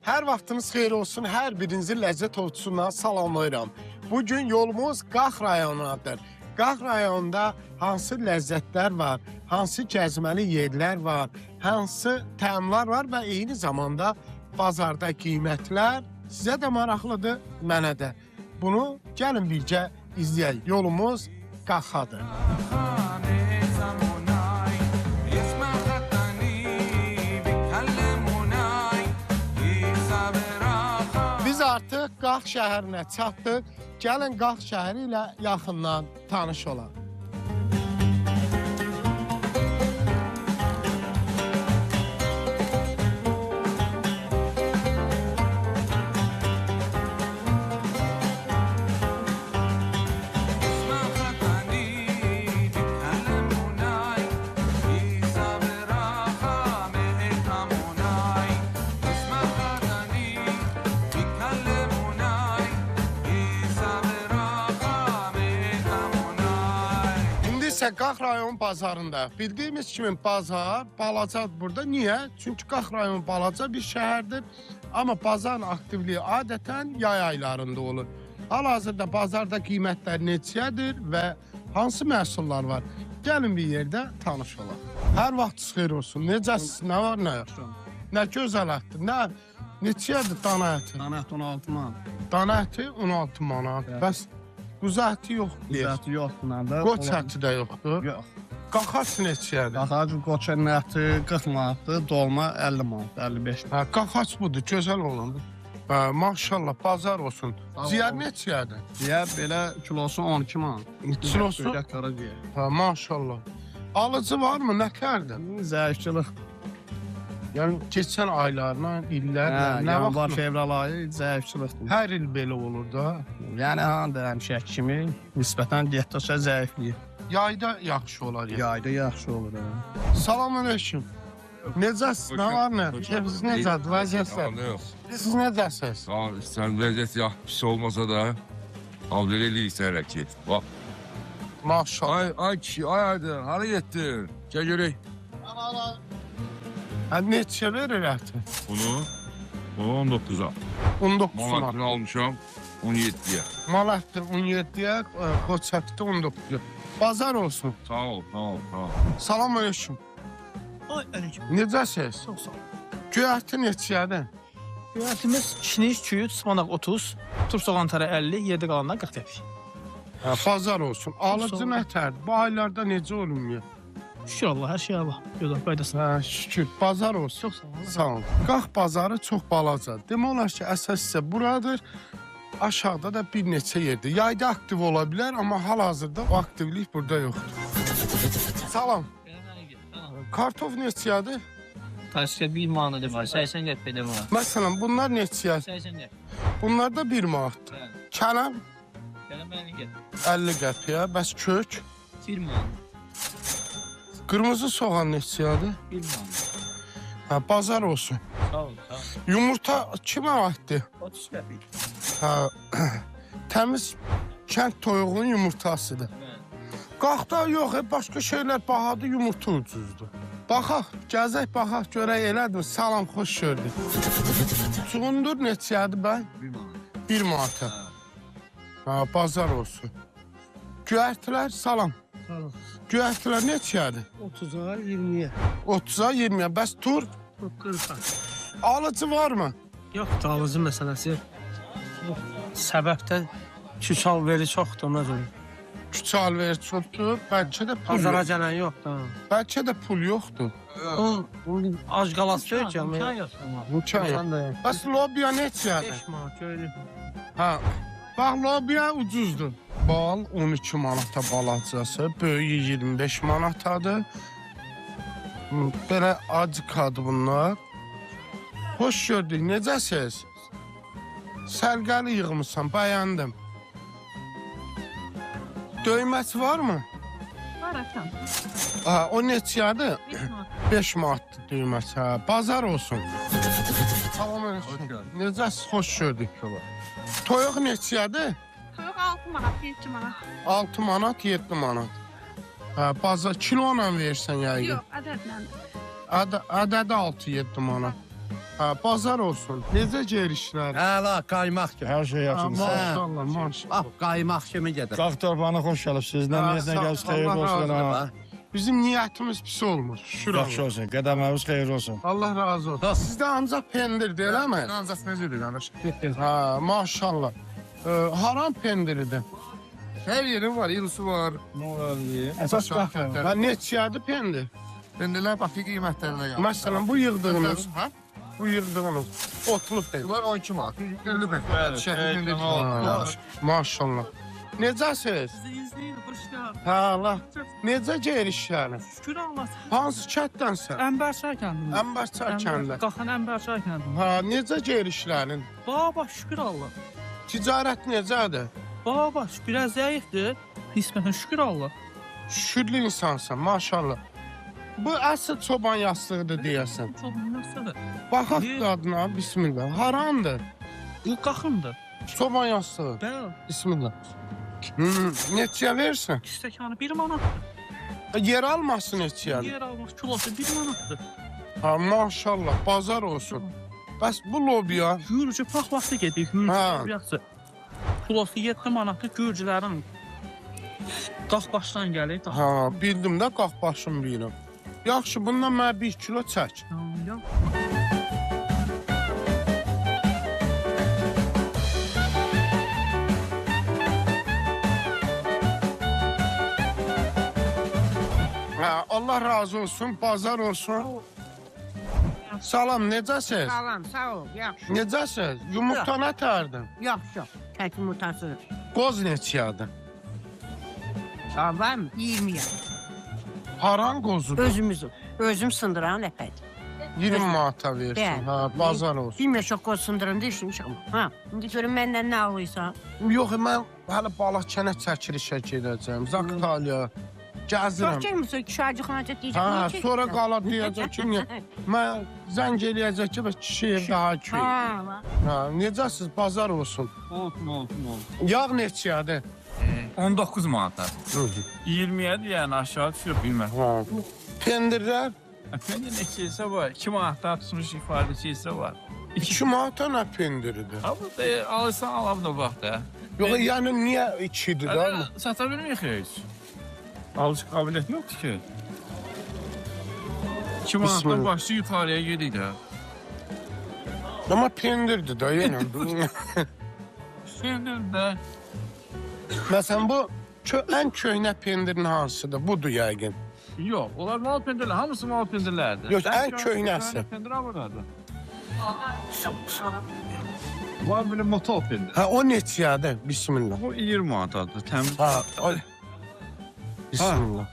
Hər vaxtınız xeyir olsun, hər birinizi ləzzət ovçusundan salamlayıram. Bugün yolumuz Qax rayonunadır. Qax rayonunda hansı ləzzətlər var, hansı gəzməli yerlər var, hansı təamlar var və eyni zamanda bazarda qiymətlər sizə də maraqlıdır, mənə də. Bunu gəlin bircə izləyək. Yolumuz Qaxadır. Biz artıq Qax şəhərinə çatdıq. Gəlin Qax şəhəri ilə yaxından tanış olaq. Qax rayon bazarında. Bildiyimiz kimi bazar balacadır burada. Niyə? Çünki Qax rayon balaca bir şəhərdir. Amma bazarın aktivliyi adətən yay aylarında olur. Hal-hazırda bazarda qiymətlər neçədir və hansı məhsullar var? Gəlin bir yerdə tanış olaq. Hər vaxt xeyir olsun. Necəsiz? Nə var, nə yox? Nə gözəl ətdir? Neçədir dana əti? Dana əti 16 manat. Dana əti 16 manat. Bəs quzu əti yoxdur. Quzu əti yoxdur nədə? Qoç əti də yoxdur. Yox. Qaxaç neçədir? Qaxac qoç əti 40 manatdır, dolma 50 manat, 55 manat. Qaxaç budur, gözəl olandır. Maşallah, bazar olsun. Ciyər neçədir? Ciyər belə kilosu 12 manat. Kilosu? Qara ciyər. Maşallah. Alıcı varmı? Nə kərdir? Zəifçilik. Yəni keçən aylarla, illərlə, nə var vaxt? fevral ayı zəifçilikdir. Hər il belə olur da. Yəni həmişəki kimi nisbətən getdikcə zəifliyir. Yayda yaxşı olar yəni. Yayda yaxşı olur. Salam aleyküm. Necəsiz? Nə var nə? Keyfiniz necədir? Vəziyyətlər? Siz necəsiz? Sağ ol, sen lezzet ya bir şey olmasa da kavleliyiz hərəkət. Bak. Maşallah. Ay kişi, ay hadi, hara getdin? Gel görək. Neçə verir əti? Bunu 19'a. 19 Manatını manat. almışam 17'ye. Manatdır 17-yə, qoç əti 19-yə. Bazar olsun. Sağ ol, sağ ol, sağ ol. Salam aleyküm. Ay aleyküm. Necəsiz? Çox sağ ol. Göyərti neçədir? Göyərtimiz kişniş, küyüt, manaq 30, turp soğan tərə 50, 7 qalandan 40 təpik. Bazar olsun. Alıcı Sağ ol. nətərdir? Bu aylarda necə olmuyor? Şükür Allah, hər şey Allah. Gözəl, qaydasın. Şükür. Bazar olsun. Çox sağ ol. Sağ olun. Qax bazarı çox balaca. Demək olar ki, əsas isə buradır. Aşağıda da bir neçə yerdir. Yayda aktiv ola bilər, amma hal-hazırda o aktivlik burada yoxdur. Salam. Kartof neçədir? Taşka 1 manatı var, 80 qəpik var. Məsələn, bunlar neçədir? 80 qəpik. Bunlar da 1 manatdır. Bəli. Kələm Gəlin mənə gəl. 50 qəpiyə, bəs kök? 1 manat. Qırmızı soğan neçədir? 1 manat. Bazar olsun. Sağ ol, sağ ol. Yumurta kimə aiddir? 30 qəpik. Təmiz kənd toyuğunun yumurtasıdır. Bəli. Qaxda yox, başqa şeylər bahadır, yumurta ucuzdur. Baxaq, gəzək, baxaq, görək elədir. Salam, xoş gördük. Çuğundur neçədir bə? 1 manat. 1 manata. Bazar olsun. Göyərtilər, salam. Sağ ol. Göyərtilər neçədir? 30'a 20'ye. 30-a 20-yə. Bəs tur 40'a. alıcı varmı? Yox, alıcı məsələsi. Səbəbdə küçal veri çoxdur, ona görə. Küçə alver çoxdur, bəlkə də pul Bazara yox. gələn yoxdur. Bəlkə də pul yoxdur. O az qalası deyil ki, amma. İmkan yox. Mükən yox. Sən də yox. Bəs lobiya neçədir? 5 manat görürük. Bax, lobiya ucuzdur. Bal 12 manata balacası, böyüyü 25 manatadır. Belə acıqadır bunlar. Xoş gördük, necəsiz? Sərgəli yığmışsan, bəyəndim. Döyməsi varmı? Var efendim. O neçədir? 5 manat. 5 manatdır düyməsi. Bazar olsun. Salam aleyküm. Necəsiz? Xoş gördük. Toyuq neçədir? Soğuk 6 manat, 7 manat. 6 manat, 7 manat. Bazar kilo ilə versən yəqin. Yok, adetlendir. Ədədi 6-7 manat. Ha, bazar olsun. Necə gəlişlər? Əla, qaymaq kimi. Hər şey yaxşıdır. Maşallah, maşallah. Bax, qaymaq kimi gedir. Qaf torpağına xoş gəlibsiniz. Nə Ha, niyyətlə sağ- gəlibsiz, xeyirli Allah olsun. razı ha. Bizim niyyətimiz pis olmur. Şükür Yaxşı Allah. olsun. Qədəməmiz xeyir olsun. Allah razı olsun. Sizdə ancaq pendirdir, eləmi? Ancaq necədir qardaş? Ha, maşallah. Haram pendiridir. Hər yerin var, ilsi var. Əsas qaf. Ha, neçədir pendir? Pendilər bax ki, qiymətlərinə gəlir. Məsələn, bu yığdığınız, Ha? bu yığdığınız otlu pendir. Bunlar 12 manat. 50 bek. Şəhər pendir. Ha, maşallah. Necəsiz? İzleyin, hoş geldin. Ha, Allah. Necə gəlişlər? Şükür Allah. Hansı kətdənsən? Enberçay kendim. Ənbərçay kəndə. Kalkan Enberçay kendim. Ha, necə gəlişlərin? Baba şükür Allah. Ticarət necədir? Baba biraz zayıftı. Nispeten şükür Allah. Şükürlü insansan, maşallah. Bu əsl çoban yastığıdır deyəsən. Çok nasıl? Baxaq Ne? qadına, bismillah. Harandır? Bu kakımdı. Çoban yastığı. Ben Bismillah. Neçəyə versin? istekanı bir manat. Yer almasın neçəyə. Yer almak kilosu bir manattı. Ha, maşallah, bazar olsun. Bəs bu lobiya, Gürcü pak vakti geldi. Ha. Gürcü yaptı. Kilosu 7 manatlı Gürcülerin qalx başdan gəlir. ha, bildim də qalx başım bilirəm. Yaxşı, bundan mənə 1 kilo çək. Ya. Ha, Allah razı olsun, bazar olsun. Salam, necəsiz? Salam, sağ ol, yaxşı. Necəsiz? Yumurta nə tərdin? Yaxşı, tək yumurtası. Qoz neçədir? Var mı? 20 ya. Haran qozudur? Özüm sındıran ləpədir. 20 manata versin. Bəli. Ha, bazar olsun. Bilmə çox qoz sındıranda işin Ha, indi görüm məndən nə alırsan? Yox, mən hələ Balakənə çəkilişə gedəcəm. Zaqtaliya. Gəzirəm. Çox gəlmirsən, kişacıqlanacaq deyəcək. Ha, sonra qala deyəcək ki, niyə? Mən zəng eləyəcək ki, bəs kişi evdə hakü. Ha, Ha, necəsiz? Bazar olsun. Olsun. Yağ neçədir? 19 manatlar. 20'ye yani aşağı düşüyor bilmem. Ha. Pendirlər Efendim neçeyse var. 2 manatlar tutmuş ifadesi ise var. 2 manata nə pendiridir? Ha burada alırsan alam da bak da. Yox, yəni niyə 2-dir də? Hadi satabilir hiç? Alıcı kabiliyet yoktu ki. 2 manattan Bismillah. başlı yukarıya gidiyor da. Amma pendirdir də yenə. Şimdi de Məsələn bu ən köhnə pendirin hansıdır? Budur yəqin. yok. Onlar mal pendirler. Hamısı mal pendirlerdi. Yok, Ben en şu an köhnesi. bir tane pendir almadı. Var böyle motor pendir. Ha, o neçədir? Bismillah. Bu 20 manatdır. Temiz. Ha, o... Bismillah.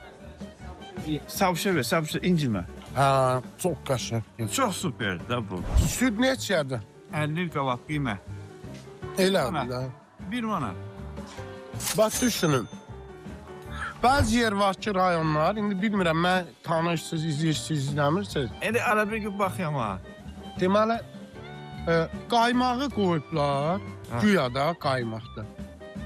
Savşa incilme. Ha, çox qəşəng. Çok süperdi da bu. Süd neçədir? 50 kavak kıyma. Elədir də. 1 manat. Bax düşünün. Bəzi yer var ki, rayonlar, indi bilmirəm, mən tanışsınız, izləyirsiniz, izləmirsiniz. Elə araba gibi bakıyorum ha. Deməli, qaymağı qoyublar, Ha. güya da qaymaqdır.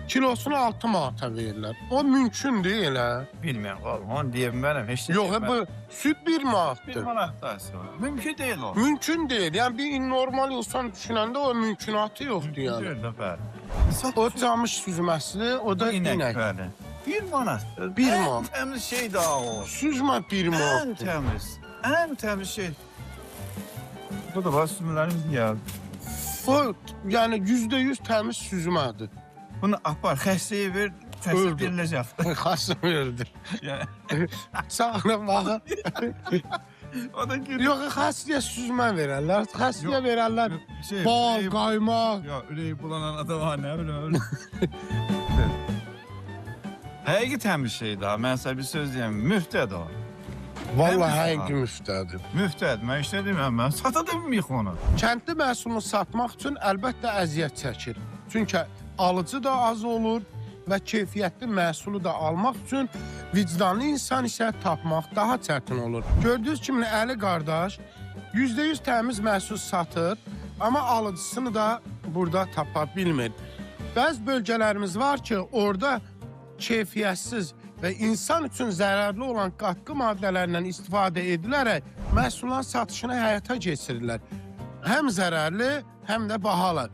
Kilosunu 6 manata verirlər. O mümkün deyil, elə. Bilmiyorum oğlum, onu diyeyim benim. Hiç Yox, bu süd 1 1 manatdır. manat da mümkün değil o. Mümkün deyil. Yəni bir normal insan düşünəndə o mümkünatı yoxdur yəni. Güzel de böyle. O camış süzməsidir, o da İnek inək. böyle. 1 manat. 1 En manat. temiz şey daha o. Süzmə 1 En manatdır. temiz. En temiz şey. Bu da basımlarımız ya. O, yəni %100 təmiz süzmədir. Bunu apar, xəstəyə ver, xəstə Öldü. diriləcək. Xasım verdi. Yani, Sağına baxın. o da geliyor. Yox, xəstəyə süzmə verərlər. Xəstəyə verərlər Şey, bal, üreyi- qaymaq. Ya üreyi bulanan adam var ne bileyim öyle. Həqiqi təmiz şey daha. Mən sənə bir söz deyəm. Müftəd o. Vallahi Təmiz həqiqi ha. müftədir. Müftəd. Mən işlədim mən. Satadım onu. Kəndli məhsulunu satmaq üçün əlbəttə əziyyət çəkir. Çünki alıcı da az olur və keyfiyyətli məhsulu da almaq üçün vicdanlı insan isə tapmaq daha çətin olur. Gördüyünüz kimi Əli qardaş %100 təmiz məhsul satır, amma alıcısını da burada tapa bilmir. Bəzi bölgələrimiz var ki, orada keyfiyyətsiz və insan üçün zərərli olan qatqı maddələrindən istifadə edilərək məhsulların satışını həyata keçirirlər. həm zərərli, həm də bahalı.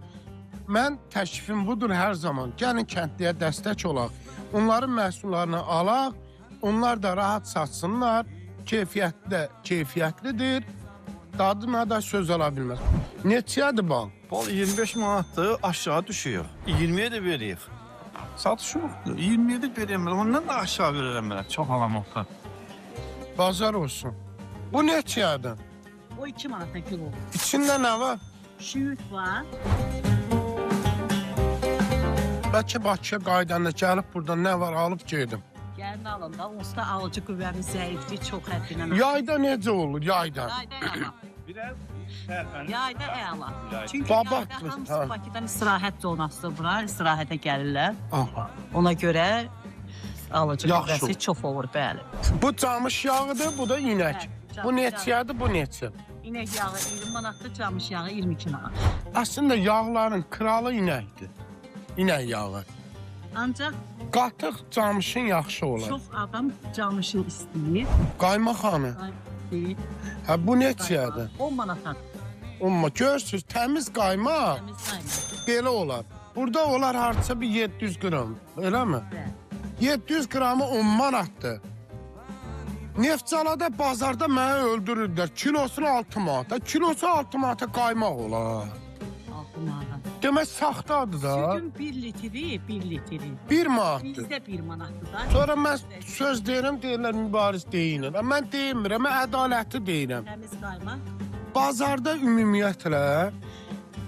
Mən təklifim budur hər zaman. Gəlin kəndliyə dəstək olaq. Onların məhsullarını alaq, onlar da rahat satsınlar. Keyfiyyətlidir. Dadına da söz ala bilməz. Neçədir bal? Bal 25 manatdır, aşağı düşüyor. 20'ye de veriyor. Satış yoktu. 20'ye de vereyim ben. Ondan da aşağı veririm ben. Çok alamokta. Bazar olsun. Bu neçədir? O 2 manata kilo. İçində nə var? Şiyüt var. Bəlkə Bakıya qaydanda gəlib burada nə var alıb gedim. Gəlin alın da, onsuz da alıcı qüvvənin zəifliyi çox həddindən. Yayda necə olur, yayda? Yayda əla. Biraz Yayda əla. Çünki Babaq yayda mı? hamısı Ha. Bakıdan istirahət zonasıdır bura, istirahətə gəlirlər. Aha. Ona görə alıcı Yaxşı. qüvvəsi çox olur, bəli. Bu camış yağıdır, bu da inək. Bəli, Bu camış neçədir, bu neçə? İnək yağı 20 manatdır, camış yağı 22 manat. Əslində yağların kralı inəkdir. İnək yağı. Ancaq Qatıq camışın yaxşı olar. çox adam camışı istəyir. Qaymaq xanı. Deyir, Hə bu neçədir? 10 manata. Amma görürsüz, təmiz qaymaq Təmiz qaymaq. belə olar. Burada olar hardasa bir 700 qram, eləmi? Bəli. 700 qramı 10 manatdır. Neftçalada bazarda məni öldürürlər. Kilosunu 6 manata. Kilosu 6 manata qaymaq olar. 6 manat. Demək saxtadır da. Sütün 1 litri, 1 litri. 1 manatdır. Bizdə 1 manatdır da. Sonra mən söz deyirəm, deyirlər mübariz deyinir. Mən deymirəm, mən ədalətli deyirəm. Təmiz qaymaq. Bazarda ümumiyyətlə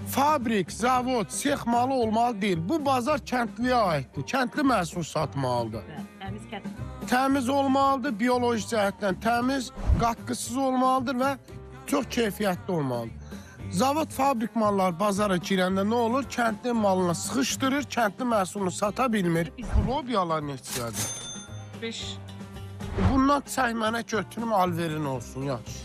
fabrik, zavod, sex malı olmalı deyil. Bu bazar kəndliyə aiddir. Kəndli məhsul satmalıdır. Bəli, təmiz kət. Təmiz olmalıdır, bioloji cəhətdən təmiz, qatqısız olmalıdır və çox keyfiyyətli olmalıdır. Zavod, fabrik mallar bazara girəndə nə olur? Kəndli malına sıxışdırır, kəndli məhsulunu sata bilmir. Lobiyalar neçədir? 5. Bundan çək mənə götürüm, alverin olsun, yaxşı.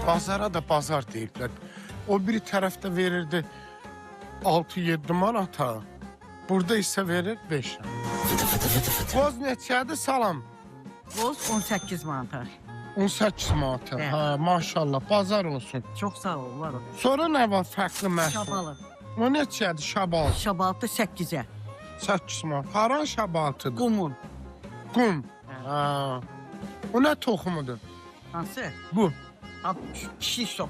Bazara da bazar deyiblər. O biri tərəfdə verirdi 6-7 manata. Burada isə verir 5. Qoz neçədir, salam? Qoz 18 manata. 18 manata. Bəli. Hə, maşallah, bazar olsun. Çox sağ ol, var ol. Sonra nə var fərqli məhsul? Şabalı. O neçədir, şabal? Şabalı 8-ə. 8 manat. Haran şabaltıdır? Qumun. Qum. Ha. O nə toxumudur? Hansı? Bu. Kişi sok.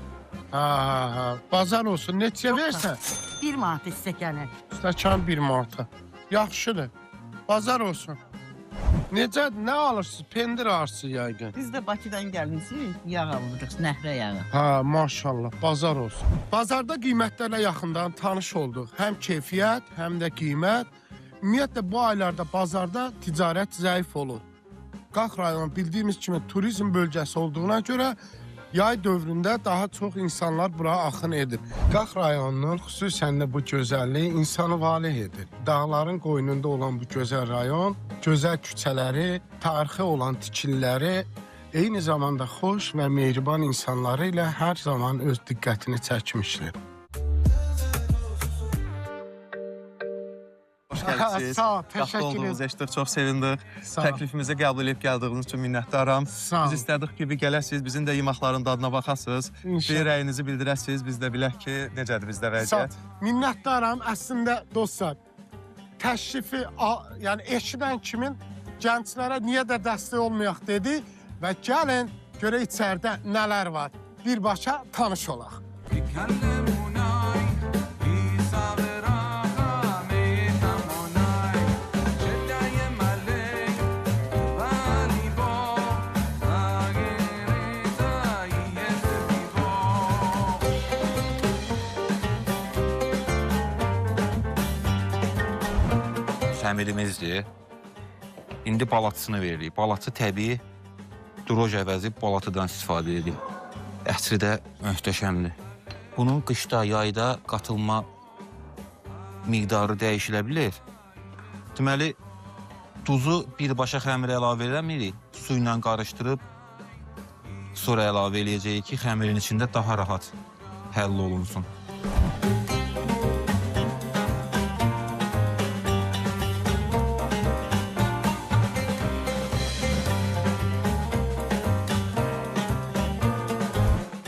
Ha. Bazar olsun. Neçə Çox versən? 1 manat istəkəni. Stəkan 1 manata. Yaxşıdır. Bazar olsun. Necədir? Nə alırsınız? Pendir alırsınız yəqin. Biz də Bakıdan gəlmişik, yağ alırıq, nəhrə yağı. Ha, maşallah. Bazar olsun. Bazarda qiymətlərlə yaxından tanış olduq. Həm keyfiyyət, həm də qiymət. Ümumiyyətlə bu aylarda bazarda ticarət zəif olur. Qax rayonu bildiyimiz kimi turizm bölgəsi olduğuna görə yay dövründə daha çox insanlar bura axın edir. Qax rayonunun xüsusən də bu gözəlliyi insanı valeh edir. Dağların qoynunda olan bu gözəl rayon, gözəl küçələri, tarixi olan tikililəri, eyni zamanda xoş və mehriban insanları ilə hər zaman öz diqqətini çəkmişdir. Hoş geldiniz. Sağ ol, Qapı təşəkkür olduğunuz ederim. eşitdik, çox sevindik. Sağ ol. Təklifimizi qəbul edib gəldiyiniz üçün minnətdaram. Sağ ol. Biz istədik ki, bir gələsiniz, bizim də yeməklərin dadına baxasınız. İnşallah. Bir rəyinizi bildirəsiniz, biz də bilək ki, necədir bizdə Sağ ol. vəziyyət. Minnətdaram. Əslində dostlar, təşrifi yəni eşidən kimin gənclərə niyə də dəstək olmayaq dedi və gəlin görə içəridə nələr var. Birbaşa tanış olaq. Xəmirimizdir. İndi balatısını veririk. Balatı təbii droj əvəzi balatıdan istifadə edirik. Ətri də möhtəşəmdir. Bunun qışda, yayda qatılma miqdarı dəyişilə bilir. Deməli, duzu birbaşa xəmirə əlavə eləmirik. Su ilə qarışdırıb sonra əlavə eləyəcəyik ki, xəmirin içində daha rahat həll olunsun.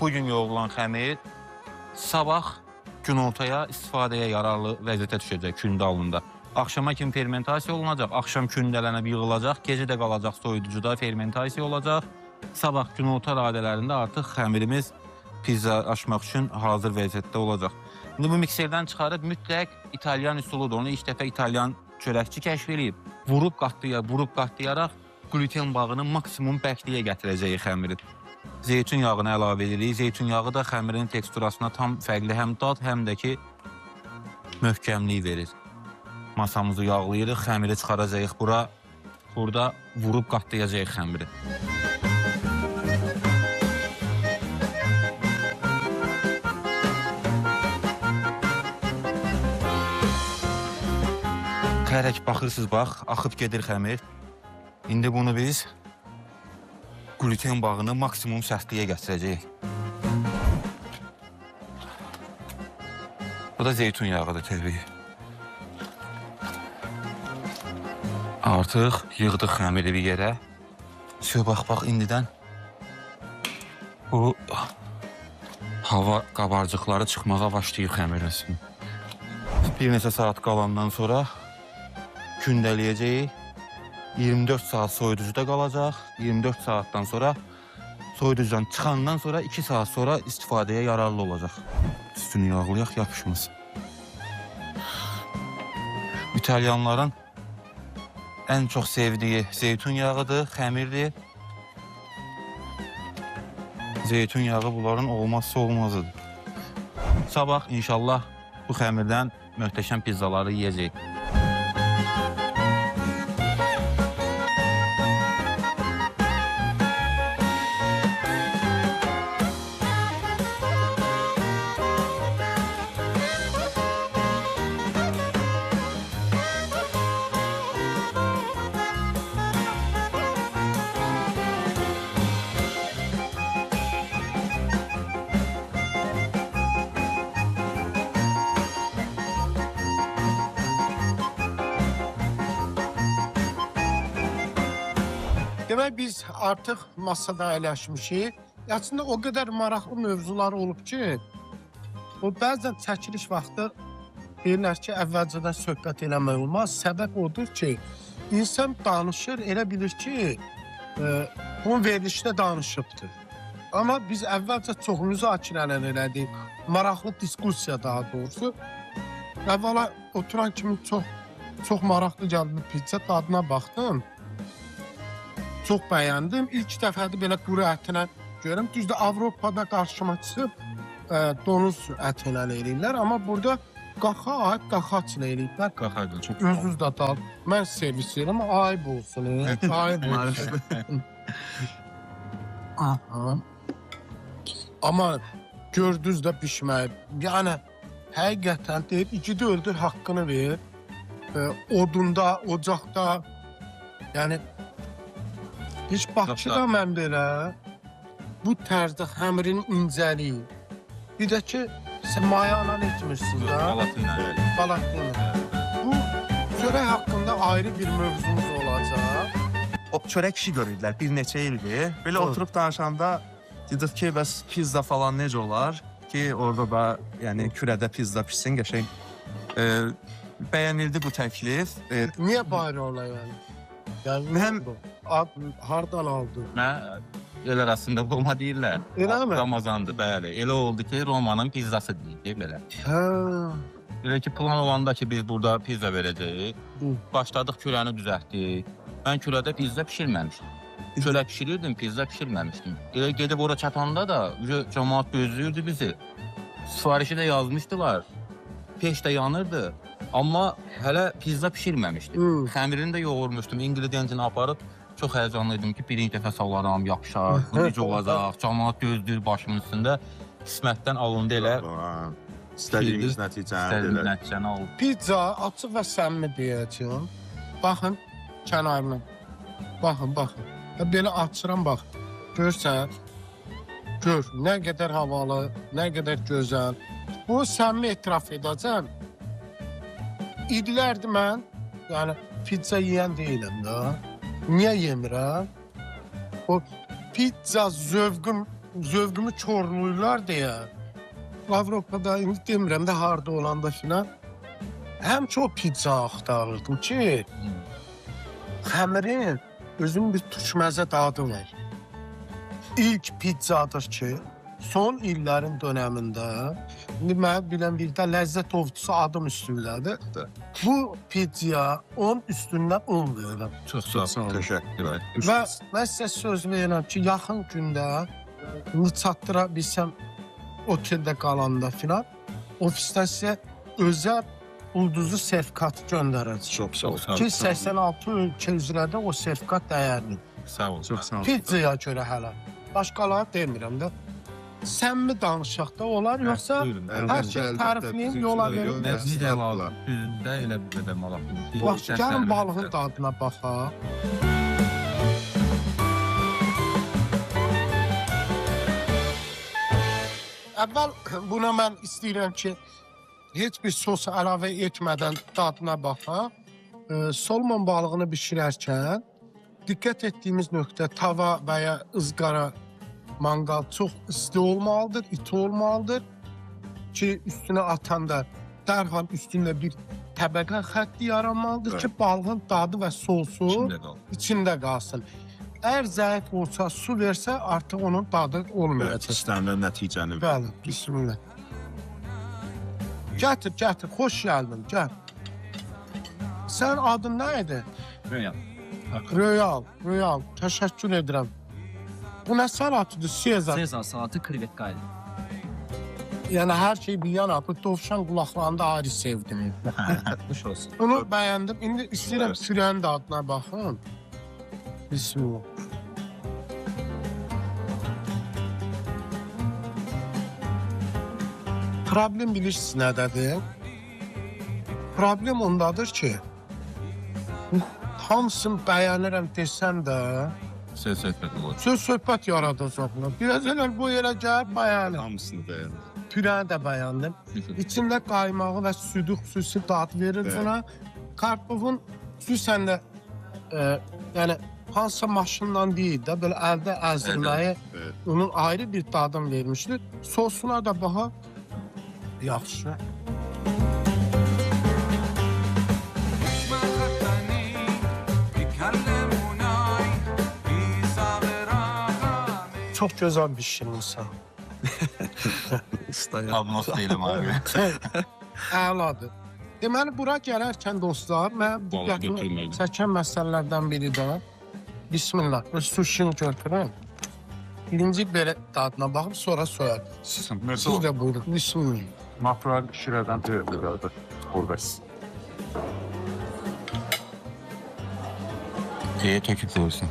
bugün yoğurulan xəmir sabah günortaya istifadəyə yararlı vəziyyətə düşəcək kündalında. Axşama kimi fermentasiya olunacaq, axşam kündələnib yığılacaq, gecə də qalacaq soyuducuda fermentasiya olacaq. Sabah günorta radələrində artıq xəmirimiz pizza açmaq üçün hazır vəziyyətdə olacaq. İndi bu mikserdən çıxarıb mütləq İtalyan üsuludur. Onu ilk dəfə İtalyan çörəkçi kəşf edib. Vurub qatlayaraq gluten bağını maksimum bəkliyə gətirəcəyi xəmiri. Zeytun yağını əlavə edirik. Zeytun yağı da xəmirin teksturasına tam fərqli həm dad, həm də ki möhkəmlik verir. Masamızı yağlayırıq, xəmiri çıxaracağıq bura. Burada vurub qatlayacağıq xəmiri. Xərək baxırsınız, bax, axıb gedir xəmir. İndi bunu biz gluten bağını maksimum sərtliyə gətirəcəyik. Bu da zeytun yağıdır təbii. Artıq yığdıq xəmiri bir yerə. Bax, indidən bu hava qabarcıqları çıxmağa başlayıb xəmirəsin. Bir neçə saat qalandan sonra kündələyəcəyik. 24 saat soyuducuda qalacaq. 24 saatdan sonra soyuducudan çıxandan sonra 2 saat sonra istifadəyə yararlı olacaq. Üstünü yağlayaq, yapışmasın. İtalyanların ən çox sevdiyi zeytun yağıdır, xəmirdir. Zeytun yağı bunların olmazsa olmazıdır. Sabah inşallah bu xəmirdən möhtəşəm pizzaları yiyəcəyik. Demək biz artıq masada əyləşmişik. Aslında o qədər maraqlı mövzular olub ki, o bəzən çəkiliş vaxtı deyirlər ki, əvvəlcədən söhbət eləmək olmaz. Səbəb odur ki, insan danışır, elə bilir ki, bunun verilişdə danışıbdır. Amma biz əvvəlcə çox müzakirələr elədik, maraqlı diskussiya daha doğrusu. Əvvəla oturan kimi çox maraqlı gəldi pizza dadına baxdım. Çox bəyəndim. İlk dəfədir belə quru ətinə görürəm. Düzdür, Avropada qarşıma çıxıb donuz ətinə eləyirlər. Amma burada qaxaçla eləyirlər. Qaxaçla çox. Özünüz də dal. Mən servis edirəm, ayıb olsun. Ayıb olsun. Amma gördünüz də bişməyib. Yəni, həqiqətən deyib, igidi öldür, haqqını ver. Odunda, ocaqda, yəni, heç Bakıda mən belə bu tərzdə xəmirin incəliyi, bir də ki, sən maya anan etmirsiniz də. Balatı ilə. Bu çörək haqqında ayrı bir mövzumuz olacaq. O çörək işi görürdülər bir neçə ildir. Belə oturub danışanda dedik ki, bəs pizza falan necə olar ki, orada da yəni kürədə pizza pişsin, qəşəng. Bəyənildi bu təklif. Niyə bayra ola yəni? Yəni, Həm hardan aldı? El arasında Roma deyirlər. Elə mi? Ramazandır, bəli. Elə oldu ki, Romanın pizzası deyil, belə. Hə. Elə ki, plan olanda ki, biz burada pizza verəcəyik. Başladıq kürəni düzəltdik. Mən kürədə pizza pişirməmişdim. Çörək pişirirdim, pizza pişirməmişdim. Elə gedib ora çatanda da cəmaat gözləyirdi bizi. Sifarişi də yazmışdılar. Peş də yanırdı. Amma hələ pizza pişirməmişdim. Xəmirini də yoğurmuşdum, ingrediyentini aparıb. Çox həyəcanlıydım ki, birinci dəfə salaram, yapışar, bu necə olacaq, cəmaat gözləyir başımın üstündə. Qismətdən alındı elə. İstədiyimiz nəticəni aldı. Pizza açıq və səmimi deyəcəm. Baxın, kənarına. Baxın. Belə açıram, bax. Görsən, gör, nə qədər havalı, nə qədər gözəl. Bu səmimi etiraf edəcəm. İllərdir mən, yəni pizza yeyən deyiləm də. Niyə yemirəm? O pizza zövqün zövqümü korluyurlar deyə Avropada indi demirəm də harda olanda filan həm çox pizza axtarırdım ki xəmirin özünün bir tuşməzə dadı var. İlk pizzadır ki son illərin dönəmində indi mən bilən bir də Ləzzət Ovçusu adım üstündədir. Bu pizzaya 10 üstündən 10 verirəm. Çox sağ ol. Təşəkkür ederim. Və mən sizə söz verirəm ki, yaxın gündə bunu çatdıra bilsəm oteldə qalanda filan ofisdən sizə özəl ulduzlu sertifikat göndərəcək. Çox sağ ol. Ki 86 ölkə üzrədə o sertifikat dəyərli. Sağ ol. Çox sağ ol. Pizzaya görə hələ. Başqaları demirəm də. Sən mi danışaq da olar, yoxsa hər şey tərifliyim yola verir. Biz də alalım. Üzündə elə bir qədər malaqlı. Bax, gəlin balığın dadına baxaq. Əvvəl buna mən istəyirəm ki, heç bir sos əlavə etmədən dadına baxaq. Solomon balığını bişirərkən diqqət etdiyimiz nöqtə tava və ya ızqara manqal çox isti olmalıdır, iti olmalıdır ki, üstünə atanda dərhal üstündə bir təbəqə xətti yaranmalıdır ki, balığın dadı və sosu içində qalsın. Əgər zəif olsa, su versə, artıq onun dadı olmayacaq. İstənilən nəticəni verir. Bəli, bismillah. Gətir, xoş gəldin, gəl. Sən adın nə idi? Röyal, təşəkkür edirəm. Bu nə salatıdır, Sezar? Sezar salatı krevetka idi. Yəni hər şey bir yana, bu dovşan qulaqlarında ayrı sevdim. Xoş olsun. Onu bəyəndim. İndi istəyirəm sürənin dadına baxın. Bismillah. Problem bilirsiniz nədədir? Problem ondadır ki, hamısını bəyənirəm desəm də, söz-söhbət yaradacaqlar. Biraz elə bu yerə gəlib bəyənir. Hamısını bəyəndim. Pürəni də bəyəndim. İçində qaymağı və südü xüsusi dad verir buna. Karpofun xüsusən də yəni hansısa maşından deyil də, belə əldə əzilməyi onun ayrı bir dadını vermişdir. Sosuna da baxa yaxşı. Çox gözəl bişirmişsən. Abnos deyiləm abi. Əladır. Deməli, bura gələrkən dostlar, mən diqqətimi çəkən məsələlərdən biri də bismillah, suşini götürün. Birinci belə dadına baxıb, sonra soyar. Siz də buyurun, bismillah. Makral şirədən döyüldü. Buradayız. Töküb qoyursun.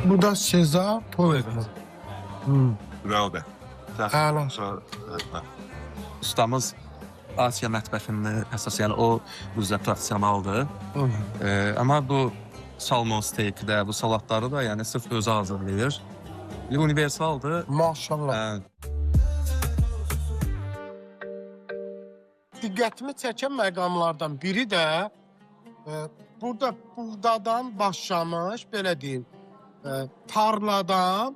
Bu da Sezar Pover'dir. Bravo be. Əla. Ustamız Asiya mətbəxində əsas, yəni o bizdə professionaldır. Amma bu salmon steykdə, bu salatları da yəni sırf özü hazırlayır. Universaldır. Maşallah. Diqqətimi çəkən məqamlardan biri də burada buğdadan başlamış, belə deyim, tarladan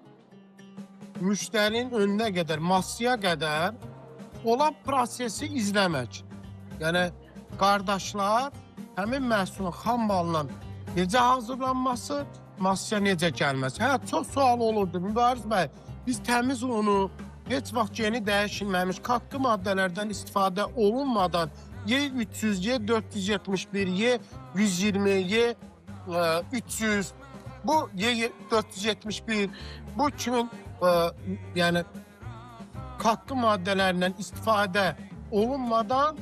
müştərinin önünə qədər, masaya qədər olan prosesi izləmək. Yəni, qardaşlar həmin məhsulun xam balından necə hazırlanması, masaya necə gəlməsi. Hə, çox sual olurdu. Mübariz bəy, biz təmiz unu, heç vaxt yeni dəyişilməmiş katkı maddələrdən istifadə olunmadan Y300, Y471, Y120, Y300, bu Y471, bu kimin yəni katkı maddələrindən istifadə olunmadan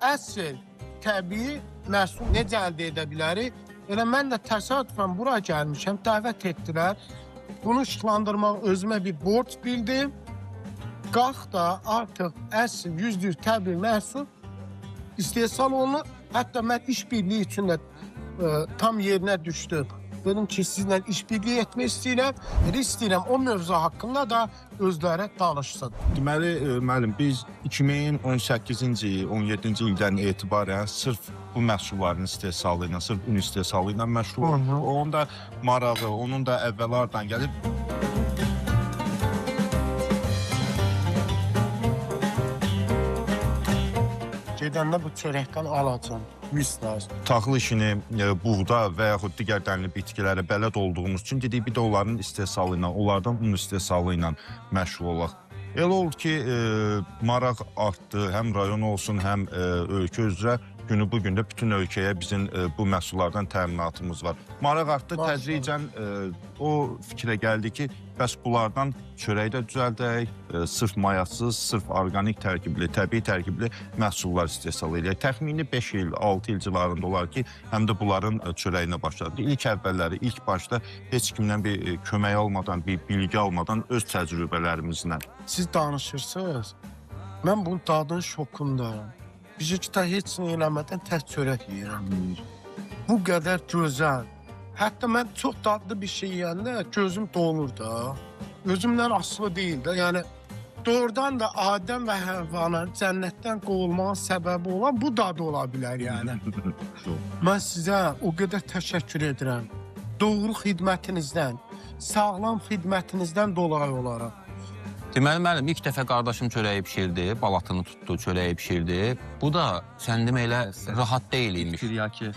əsl, təbii məhsul necə əldə edə bilərik? Elə mən də təsadüfən bura gəlmişəm, dəvət etdilər. Bunu işlandırmaq özümə bir borc bildim. Qalx da artıq əsl, %100 təbii məhsul istehsal olunur. Hətta mən iş birliyi üçün də tam yerinə düşdüm. Dedim ki, sizlə işbirliği etmək istəyirəm. İstəyirəm o mövzu haqqında da özləri danışsın. Deməli, müəllim, biz 2018-ci, 17-ci ildən etibarən sırf bu məhsulların istehsalı ilə, sırf un istehsalı ilə məşğuluq. Onun da marağı, onun da əvvəllardan gəlib. Gedəndə bu çörəkdən alacam. Taxıl işini buğda və yaxud digər dənli bitkilərə bələd olduğumuz üçün dedik, bir də onların istehsalı ilə, onlardan un istehsalı ilə məşğul olaq. Elə oldu ki, maraq artdı, həm rayon olsun, həm ölkə üzrə. Günü bu gündə bütün ölkəyə bizim bu məhsullardan təminatımız var. Maraq artdı, tədricən o fikrə gəldi ki, bəs bunlardan çörək də düzəldək, sırf mayasız, sırf orqanik tərkibli, təbii tərkibli məhsullar istehsal edək. Təxmini 5 il, 6 il civarında olar ki, həm də bunların çörəyinə başladı. İlk əvvəlləri, ilk başda heç kimdən bir kömək almadan, bir bilgi almadan öz təcrübələrimizlə. Siz danışırsınız, mən bunun dadının şokundayım. Bizimki heç nə eləmədən tək çörək yeyirəm. Bu qədər gözəl. Hətta mən çox dadlı bir şey yeyəndə gözüm dolur da. Özümdən asılı deyil də. Yəni doğrudan da Adəm və Həvvana cənnətdən qovulmağın səbəbi olan bu dadı ola bilər yəni. Mən sizə o qədər təşəkkür edirəm. Doğru xidmətinizdən, sağlam xidmətinizdən dolayı olaraq. Deməli, müəllim, ilk dəfə qardaşım çörəyi bişirdi, balatını tutdu, çörəyi bişirdi. Bu da, sən demə elə rahat deyil imiş. Tiryaki.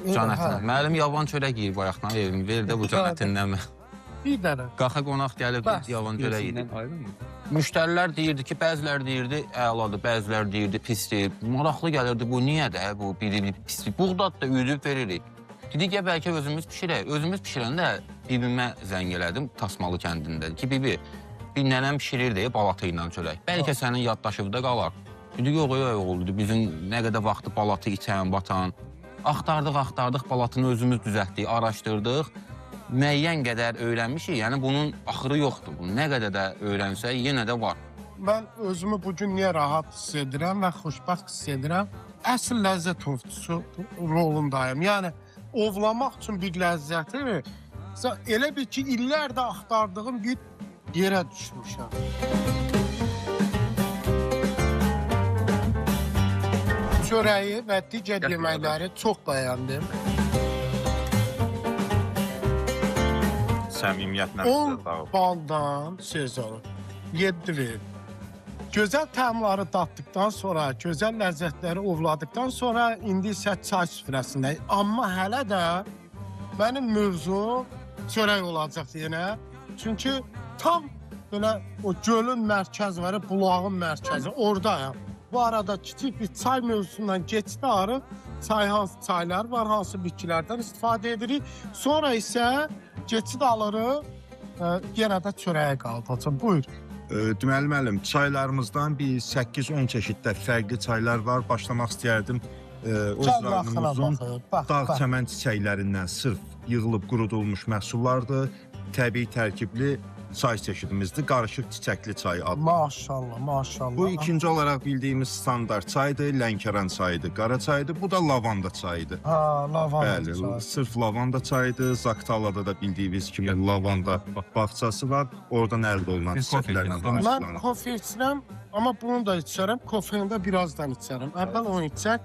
Canətin. Müəllim, yavan çörək yiyir bayaqdan, evimi ver də bu canətindən mən. Bir dənə. Qaxa qonaq gəlib, yavan çörək yiyir. Müştərilər deyirdi ki, bəzilər deyirdi, əladır, bəzilər deyirdi, pisdir. Maraqlı gəlirdi, bu niyə də, bu biri pisdir. Buğdat da üyüdüb veririk. Dedik ya, bəlkə özümüz pişirək. Özümüz pişirəndə bibimə zəng elədim, Tasmalı kəndində ki, bibi, bir nənəm pişirirdi balatı ilə çörək. Bəlkə sənin yaddaşıqda qalar. Dedi, yox, oldu. Bizim nə qədər vaxtı balatı içən, batan. Axtardıq, balatını özümüz düzəltdik, araşdırdıq. Müəyyən qədər öyrənmişik, yəni bunun axırı yoxdur. Nə qədər də öyrənsək, yenə də var. Mən özümü bugün niyə rahat hiss edirəm və xoşbəxt hiss edirəm? Əsl ləzzət ovçusu rolundayım. Yəni, ovlamaq üçün bir ləzzəti elə bir ki, illərdə axtardığım bir yerə düşmüşəm. Çörəyi və digər yeməkləri çox bəyəndim. Səmimiyyətlə 10 baldan sezonu 7 verir. Gözəl təmları daddıqdan sonra, gözəl ləzzətləri ovladıqdan sonra indi isə çay süfrəsindəyik. Amma hələ də mənim mövzum çörək olacaq yenə. Çünki tam belə o gölün mərkəzi var, bulağın mərkəzi, oradayam. Bu arada kiçik bir çay mövzusundan keçdi arı, hansı çaylar var, hansı bitkilərdən istifadə edirik. Sonra isə keçid alırıq, yenə də çörəyə qaldacaq. Buyur. Deməli, müəllim, çaylarımızdan bir 8-10 çeşiddə fərqli çaylar var. Başlamaq istəyərdim. Öz rayonumuzun dağ çəmən çiçəklərindən sırf yığılıb qurudulmuş məhsullardır. Təbii tərkibli çay çeşidimizdir. Qarışıq çiçəkli çay adlı. Maşallah, maşallah. Bu ikinci olaraq bildiyimiz standart çaydır, Lənkəran çayıdır, qara çayıdır. Bu da lavanda çayıdır. Ha, lavanda çayı. Bəli, sırf lavanda çayıdır. Zaktalada da bildiyimiz kimi lavanda bağçası var. Oradan əldə olunan çiçəklərlə. Mən kofe içirəm, amma bunu da içərəm. Kofeni də birazdan içərəm. Əvvəl onu içək.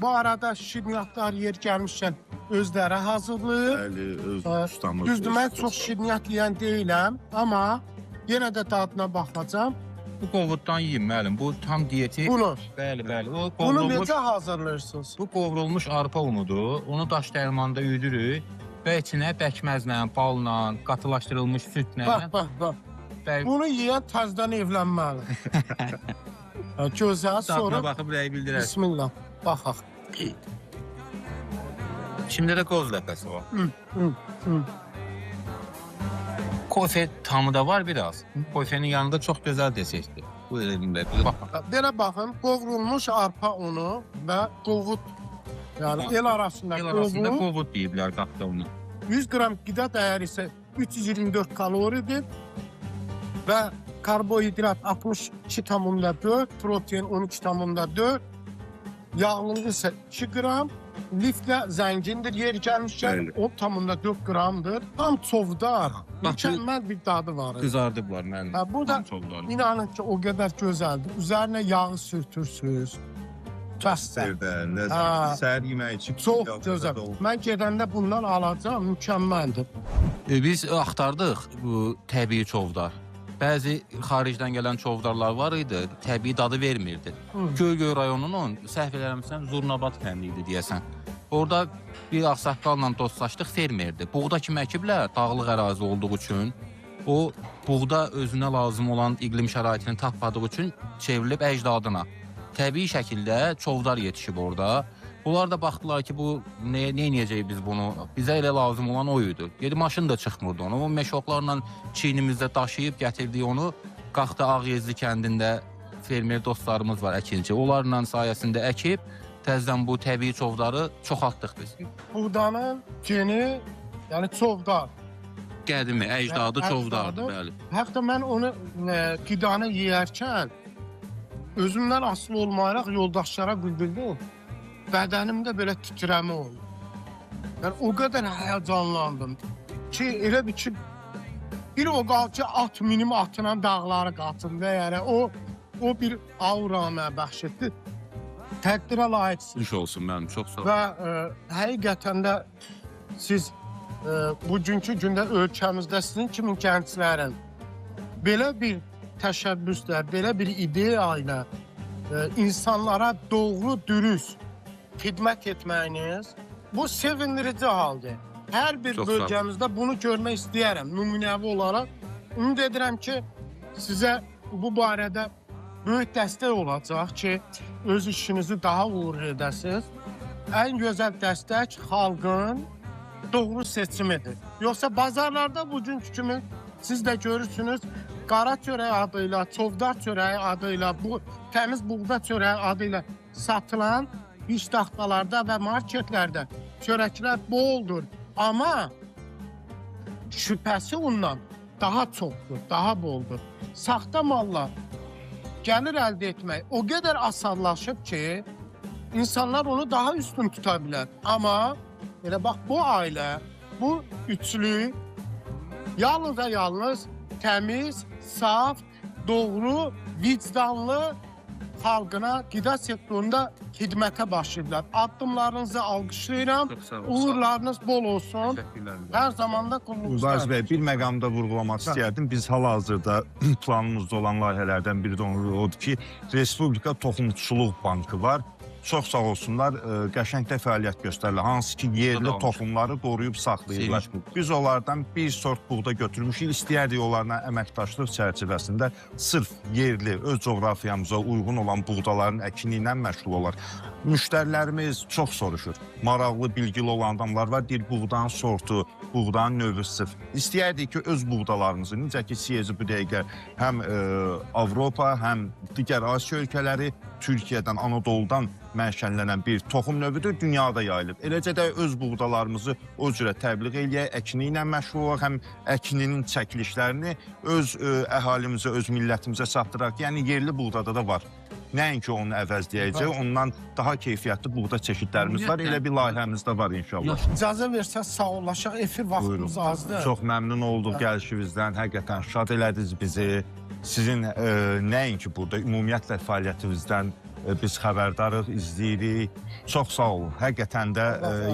Bu arada şirniyyatlar yer gəlmişkən özləri hazırlayır. Bəli, öz ustamız. Düzdür, mən çox şirniyyat yeyən deyiləm, amma yenə də dadına baxacam. Bu qovuddan yiyin, müəllim. Bu tam diyeti. Bunu. Bəli. Bunu necə hazırlayırsınız? Bu qovrulmuş arpa unudur. Onu daş dərmanda üyüdürük və içinə bəkməzlə, balla, qatılaşdırılmış südlə. Bax. Bunu yeyən təzdən evlənməli. Gözəl, sonra... Dadına baxıb rəy bildirər. Bismillah, baxaq. Şimdi də qoz ləpəsi var. Kofe tamı da var biraz. Kofenin yanında çox gözəl desəkdir. Bu elədim də. Belə baxın, qovrulmuş arpa unu və qovud. Yəni el arasında qovud deyiblər qapda onu. 100 qram qida dəyəri isə 324 kaloridir və karbohidrat 62,4, protein 12,4, yağlılığı isə 2 qram, liflə zəngindir. Yer gəlmişkən Bəli. o tamında 4 qramdır. Tam çovdar. Mükəmməl bir dadı var. Qızardıblar mənim. Ha, bu da inanın ki o qədər gözəldir. Üzərinə yağı sürtürsünüz. Kəsdir. Ha. Səhər yeməyi üçün Çox gözəl. Mən gedəndə bundan alacağam. Mükəmməldir. Biz axtardıq bu təbii çovdar. Bəzi xaricdən gələn çovdarlar var idi, təbii dadı vermirdi. Göygöl rayonunun, səhv eləmirəmsən, Zurnabad kəndi idi deyəsən. Orada bir ağsaqqalla dostlaşdıq, fermerdi. Buğda kimi əkiblər, dağlıq ərazi olduğu üçün. O, buğda özünə lazım olan iqlim şəraitini tapmadığı üçün çevrilib əcdadına. Təbii şəkildə çovdar yetişib orada. Bunlar da baxdılar ki, bu nə edəcəyik biz bunu? Bizə elə lazım olan o idi. Yedi maşın da çıxmırdı onu. O meşoklarla çiynimizdə daşıyıb gətirdik onu. Qaxta Ağyezli kəndində fermer dostlarımız var, əkinci. Onlarla sayəsində əkib, təzədən bu təbii çovdarı çoxaltdıq biz. Buğdanın geni, yəni çovdar. Qədimi, əcdadı çovdardır, bəli. Hətta mən onu qidanı yeyərkən özümdən asılı olmayaraq yoldaşlara bildirdim. Bədənimdə belə titrəmə oldu. Yəni o qədər həyəcanlandım ki, elə bir ki, bir o qal ki, at minim atla dağları qatında, yəni o bir aura mənə bəxş etdi. Təqdirə layiqsiniz. Düş olsun mənim, çox sağ olun. Və həqiqətən də siz bugünkü gündə ölkəmizdə sizin kimi gənclərin belə bir təşəbbüslə, belə bir ideya ilə insanlara doğru, dürüst xidmət etməyiniz bu sevindirici haldır. Hər bir bölgəmizdə bunu görmək istəyərəm nümunəvi olaraq. Ümid edirəm ki, sizə bu barədə böyük dəstək olacaq ki, öz işinizi daha uğurlu edəsiniz. Ən gözəl dəstək xalqın doğru seçimidir. Yoxsa bazarlarda bugünkü kimi siz də görürsünüz, qara çörək adıyla, çovdar çörəyi adıyla, bu təmiz buğda çörəyi adıyla satılan iş taxtalarda və marketlərdə çörəklər boldur. Amma şübhəsi ondan daha çoxdur, daha boldur. Saxta malla gəlir əldə etmək o qədər asanlaşıb ki, insanlar onu daha üstün tuta bilər. Amma elə bax bu ailə, bu üçlü yalnız və yalnız təmiz, saf, doğru, vicdanlı xalqına qida sektorunda xidmətə başlayırlar. Addımlarınızı alqışlayıram. Uğurlarınız bol olsun. Hər zamanda qulluqlar. Uzaq bəy, bir məqamda vurğulamaq istəyərdim. Biz hal-hazırda planımızda olan layihələrdən biri də odur ki, Respublika Toxumçuluq Bankı var. Çox sağ olsunlar, qəşəngdə fəaliyyət göstərirlər. Hansı ki, yerli toxumları qoruyub saxlayırlar. Biz onlardan bir sort buğda götürmüşük. İstəyərdik onlarla əməkdaşlıq çərçivəsində sırf yerli, öz coğrafiyamıza uyğun olan buğdaların əkini ilə məşğul olar. Müştərilərimiz çox soruşur. Maraqlı, bilgili olan adamlar var. Deyir, buğdanın sortu, buğdanın növü sırf. İstəyərdik ki, öz buğdalarımızı, necə ki, siyezi bu dəqiqə həm Avropa, həm digər Asiya ölkələri, Türkiyədən, Anadoludan mənşənlənən bir toxum növüdür, dünyada yayılıb. Eləcə də öz buğdalarımızı o cürə təbliğ eləyək, əkini ilə məşğul olaq, həm əkininin çəkilişlərini öz əhalimizə, öz millətimizə çatdıraq. Yəni, yerli buğdada da var. Nəinki onu əvəzləyəcək, ondan daha keyfiyyətli buğda çeşidlərimiz var. Elə bir layihəmiz də var inşallah. İcazə versəz sağollaşaq, efir vaxtımız azdır. Çox məmnun olduq gəlişinizdən, həqiqətən şad elədiniz bizi. Sizin nəinki burada, ümumiyyətlə fəaliyyətinizdən biz xəbərdarıq, izləyirik. Çox sağ olun. Həqiqətən də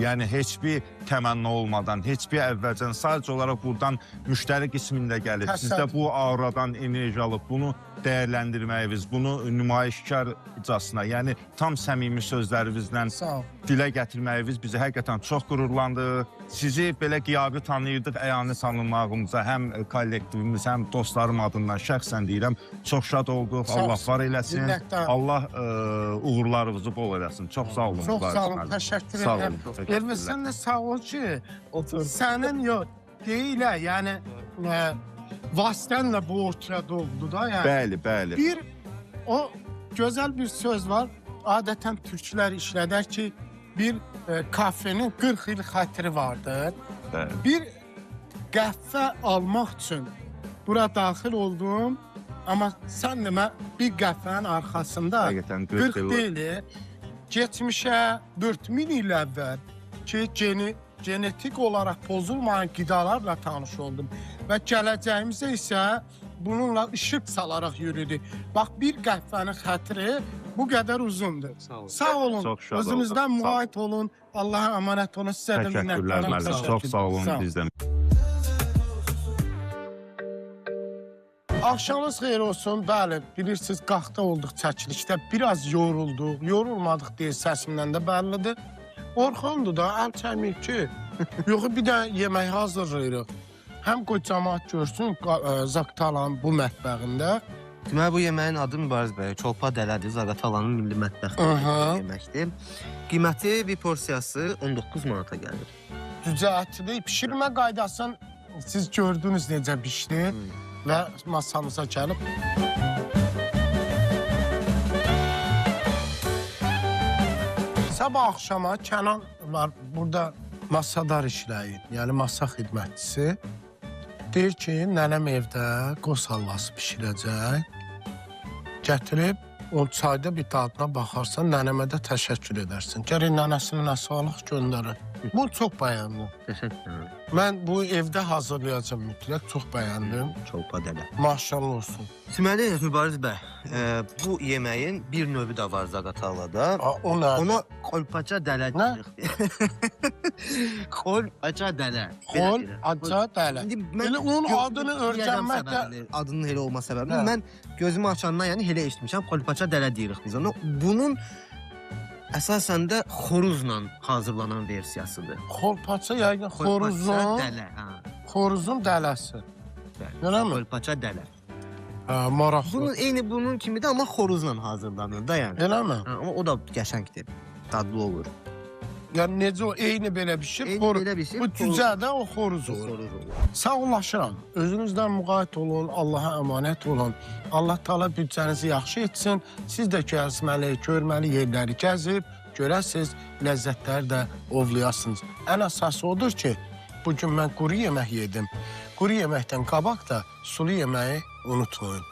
yəni heç bir təmənna olmadan, heç bir əvvəlcən sadəcə olaraq buradan müştəri qismində gəlib. Siz də bu auradan enerji alıb bunu dəyərləndirməyiniz, bunu nümayişkarcasına, yəni tam səmimi sözlərinizlə dilə gətirməyiniz bizi həqiqətən çox qürurlandı. Sizi belə qiyabi tanıyırdıq əyanə tanınmağımıza, həm kollektivimiz, həm dostlarım adından şəxsən deyirəm. Çox şad olduq, Allah var eləsin, Allah uğurlarınızı bol eləsin. Çox sağ olun. Çox sağ olun, təşəkkür edirəm. Elvis, sən də sağ ol ki, sənin yox, deyilə, yəni vasitənlə bu ortaya oldu da. Bəli, bəli. Bir, o gözəl bir söz var, adətən türklər işlədər ki, bir kafenin 40 il xətri vardır. Bir qəhvə almaq üçün bura daxil oldum, amma sən demə bir qəhvənin arxasında 40 deyil, geçmişə 4000 il əvvəl ki, genetik olaraq pozulmayan qidalarla tanış oldum və gələcəyimizə isə bununla işıq salaraq yürüdük. Bax, bir qəhvənin xətri bu qədər uzundur. Sağ olun. Çox şad Özünüzdən oldum. müğayət olun. Allaha əmanət olun. Sizə də Təşəkkürlər müəllim. Çox sağ olun bizdən. Axşamınız xeyir olsun. Bəli, bilirsiniz, qaxta olduq çəkilişdə. Biraz yorulduq. Yorulmadıq deyə səsimdən də bəllidir. Orxandır da, əl çəkməyib ki. Yox, bir də yemək hazırlayırıq. Həm qoy cəmaat görsün Zaqatalanın bu mətbəxində. Deməli, bu yeməyin adı Mübariz bəy. Çolpa dələdir, Zaqatalanın milli mətbəxində yeməkdir. Qiyməti bir porsiyası 19 manata gəlir. Cücə ətidir. Pişirmə qaydasını siz gördünüz necə pişdi və masamıza gəlib. Sabah axşama Kənan var, burada masadar işləyir, yəni masa xidmətçisi. Deyir ki, nənəm evdə qoz halvası bişirəcək. Gətirib, o çayda bir dadına baxarsan, nənəmə də təşəkkür edərsin. Gərək nənəsinin əsalıq göndərir. Bu çox bəyəndim. Təşəkkür. Mən bu evdə hazırlayacağım mütləq, çox bəyəndim. Çolpa dələ. Maşallah olsun. Deməli, Mübariz bəy, bu yeməyin bir növü də var Zaqatalada. O nə? Ona qolpaça dələ Nə? deyirik. Qolpaça dələ. Xol, aca, dələ. İndi Elə onun adını öyrənmək də... Adının elə olma səbəbi. Mən gözümü açandan yəni elə eşitmişəm. Qolpaça dələ deyirik biz ona. Bunun əsasən də xoruzla hazırlanan versiyasıdır. Xolpaça yəqin xoruzun, dələ, hə. xoruzun dələsi. Elə mi? Qolpaça dələ. Hə, maraqlı. Bunun eyni bunun kimidir, amma xoruzla hazırlanır da yəni. Elə mi? Hə, amma o da qəşəngdir. Dadlı olur. Yəni necə o eyni belə bişir, Eyni xoruz. belə bişir, Bu cücə də o xoruz olur. Xoruz olur. Sağollaşıram. Özünüzdən müğayət olun, Allaha əmanət olun. Allah Taala büdcənizi yaxşı etsin. Siz də gəzməli, görməli yerləri gəzib, görəsiniz, ləzzətləri də ovlayasınız. Ən əsası odur ki, bugün mən quru yemək yedim. Quru yeməkdən qabaq da sulu yeməyi unutmayın.